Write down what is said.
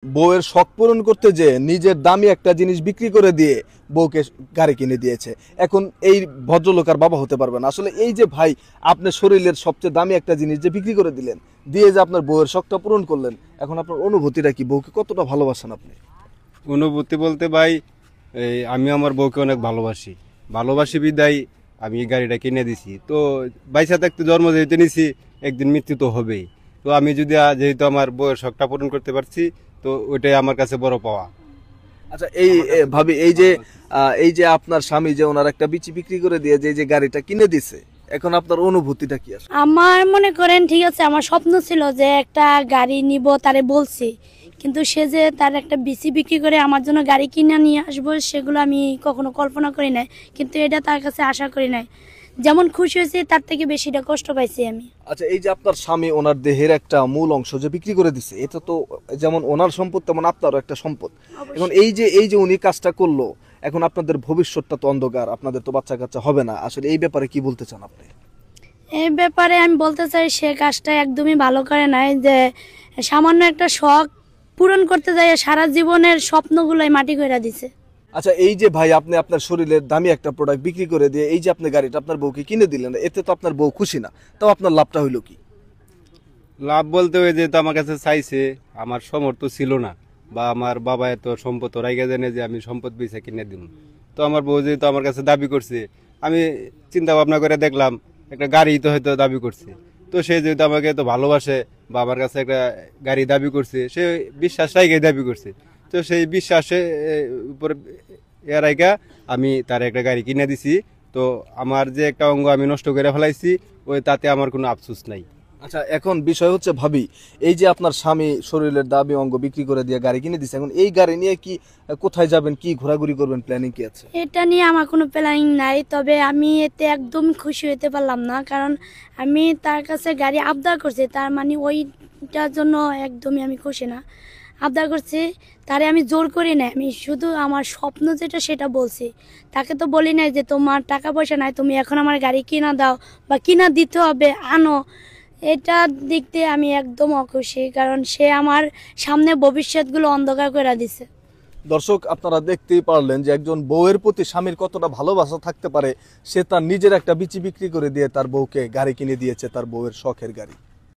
বউয়ের শখ পূরণ করতে যে নিজের দামি একটা জিনিস বিক্রি করে দিয়ে বউকে গাড়ি কিনে দিয়েছে। এখন এই ভদ্রলোক আর বাবা হতে পারবে না। আসলে এই যে ভাই, আপনার শরীরের সবচেয়ে দামি একটা জিনিস যে বিক্রি করে দিলেন, দিয়ে যে আপনার বউয়ের শখটা পূরণ করলেন, এখন আপনার অনুভূতিটা কি? বউকে কতটা ভালোবাসেন আপনি? অনুভূতি বলতে ভাই, আমি আমার বউকে অনেক ভালোবাসি বিদায় আমি এই গাড়িটা কিনে দিছি। তো বাইসা থাকতে জন্ম যেহেতু নিছি, একদিন মৃত্যু তো হবেই। তো আমি যদি যেহেতু আমার বউয়ের শখটা পূরণ করতে পারছি, তো ওইটাই আমার কাছে বড় পাওয়া। আচ্ছা, ভাবি, এই যে আপনার স্বামী যে ওনার একটা বিচি বিক্রি করে দিয়ে যে গাড়িটা কিনে দিছে, এখন আপনার অনুভূতিটা কি আসলে? আমার মনে করেন, ঠিক আছে, আমার স্বপ্ন ছিল যে একটা গাড়ি নিব, তারে বলছি, কিন্তু সে যে তার একটা বিসি বিক্রি করে আমার জন্য গাড়ি কিনে নিয়ে আসবো, সেগুলো আমি কখনো কল্পনা করি নাই। কিন্তু এটা তার কাছে আশা করি নাই। যেমন খুশি হয়েছে তার থেকে বেশিটা কষ্ট পাইছি আমি। আচ্ছা, এই যে আপনার স্বামী ওনার দেহের একটা মূল অংশ যে বিক্রি করে দিছে, এটা তো যেমন ওনার সম্পদ তেমন আপনারও একটা সম্পদ। এখন এই যে উনি কাজটা করলো, এখন আপনাদের ভবিষ্যৎটা তো অন্ধকার, আপনাদের তো বাচ্চা কাচ্চা হবে না। আসলে এই ব্যাপারে কি বলতে চান আপনি? এই ব্যাপারে আমি বলতে চাই, সে কাজটা একদমই ভালো করে নাই, যে সামান্য একটা শখ পূরণ করতে যায় সারা জীবনের স্বপ্নগুলোই মাটি করে দিছে। আচ্ছা, এই যে ভাই, আপনি আপনার শরীরের দামি একটা প্রোডাক্ট বিক্রি করে দিয়ে এই যে আপনি গাড়িটা আপনার বউকে কিনে দিলেন, এতে তো আপনার বউ খুশি না, তাও আপনার লাভটা হইলো কি? লাভ বলতে ওই যেহেতু আমার কাছে চাইছে, আমার সমর্থ ছিল না, বা আমার বাবা এত সম্পদ রাইগা জানে যে আমি সম্পদ বেচে কিনে দিব। তো আমার বউ যেহেতু আমার কাছে দাবি করছে, আমি চিন্তা ভাবনা করে দেখলাম একটা গাড়ি তো হয়তো দাবি করছে। তো সে যেহেতু আমাকে এত ভালোবাসে বা আমার কাছে একটা গাড়ি দাবি করছে, সে বিশ্বাস রাইগে দাবি করছে। তো সেই বিশ্বাসে উপরে রাইগা আমি তার একটা গাড়ি কিনে দিছি। তো আমার যে একটা অঙ্গ আমি নষ্ট করে ফেলাইছি, ওই তাতে আমার কোনো আফসোস নাই। আচ্ছা, এখন বিষয় হচ্ছে ভাবি, এই যে আপনার স্বামী শরীরের দাবি অঙ্গ বিক্রি করে দিয়ে গাড়ি কিনে দিচ্ছে, এখন এই গাড়ি নিয়ে কি কোথায় যাবেন, কি ঘোরাঘুরি করবেন, প্ল্যানিং কি আছে? এটা নিয়ে আমার কোনো প্ল্যানিং নাই, তবে আমি এতে একদম খুশি হতে পারলাম না, কারণ আমি তার কাছে গাড়ি আবদার করছি, তার মানে ওইটার জন্য একদমই আমি খুশি না। আবদার করছি, তারে আমি জোর করি নাই, আমি শুধু আমার স্বপ্ন যেটা সেটা বলছি। তাকে তো বলি নাই যে তোমার টাকা পয়সা নাই, তুমি এখন আমার গাড়ি কিনা দাও বা কিনা দিতে হবে, আনো। এটা দিক দিয়ে আমি একদম অখুশি, কারণ সে আমার সামনে ভবিষ্যৎগুলো অন্ধকার করে দিছে। দর্শক, আপনারা দেখতেই পারলেন যে একজন বউয়ের প্রতি স্বামীর কতটা ভালোবাসা থাকতে পারে। সে তার নিজের একটা বিচি বিক্রি করে দিয়ে তার বউকে গাড়ি কিনে দিয়েছে, তার বউয়ের শখের গাড়ি।